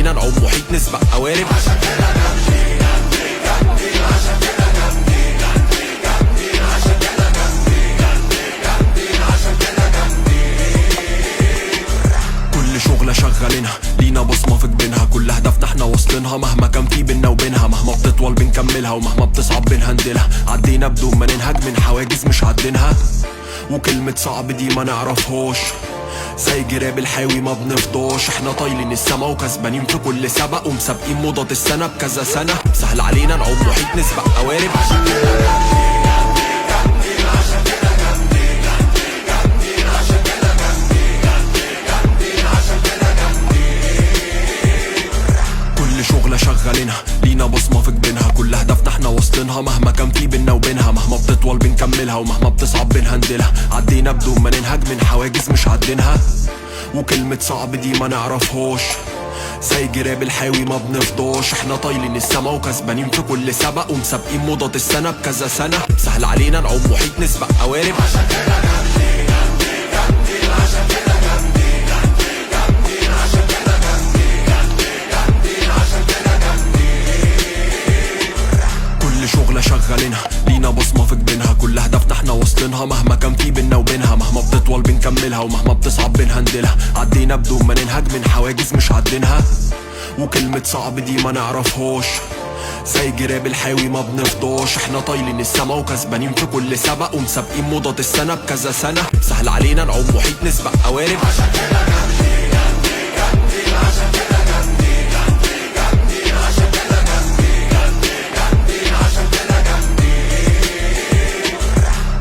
علينا نعوم محيط نسبق قوارب. كل شغلة شغالينها لينا بصمة في جبينها، كل هدفنا احنا واصلينها مهما كان في بينا وبينها، مهما بتطول بنكملها ومهما بتصعب بنهندلها. عدينا بدون ما ننهج من حواجز مش عدينها، وكلمة صعب دي ما نعرفهاش، زي جراب الحاوي ما بنفضاش. احنا طايلين السما وكسبانين في كل سبق ومسابقين موضة السنة بكذا سنة. سهل علينا نعوم محيط نسبق قوارب. كل شغلة شغالينها لينا بصمة في جبينها، كل هدفنا احنا واصلينها مهما كان في بينا وبينها، مهما بتطول بنكملها ومهما بتصعب بنهندلها. عدينا بدون ما ننهج من حواجز مش عدينها، وكلمة صعب دي ما نعرفهاش، زي جراب الحاوي ما بنفضاش. احنا طايلين السما وكسبانين في كل سبق ومسابقين موضة السنة بكذا سنة. سهل علينا نعوم محيط نسبق قوارب. كل شغلة شغالينها لينا بصمة في جبينها، كل هدفنا احنا واصلينها مهما كان في بينا وبينها، مهما بتطول بنكملها ومهما بتصعب بنهندلها. عدينا بدون ما ننهج من حواجز مش عدينها، وكلمة صعب دي ما نعرفهاش، زي جراب الحاوي ما بنفضاش. احنا طايلين السما وكسبانين في كل سبق ومسابقين موضة السنة بكذا سنة. سهل علينا نعوم محيط نسبق قوارب.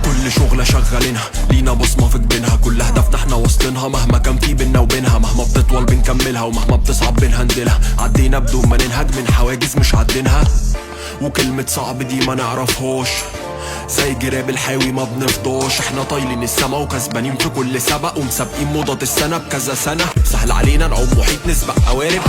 كل شغلة شغالينها لينا بصمة في جبينها، كل هدفنا احنا واصلينها مهما كان في بينا وبينها، مهما بتطول بنكملها ومهما بتصعب بنهندلها. عدينا بدون ما ننهج من حواجز مش عدينها، وكلمة صعب دي ما نعرفهاش، زي جراب الحاوي ما بنفضاش. احنا طايلين السما وكسبانين في كل سبق ومسابقين موضة السنة بكذا سنة. سهل علينا نعوم محيط نسبق قوارب.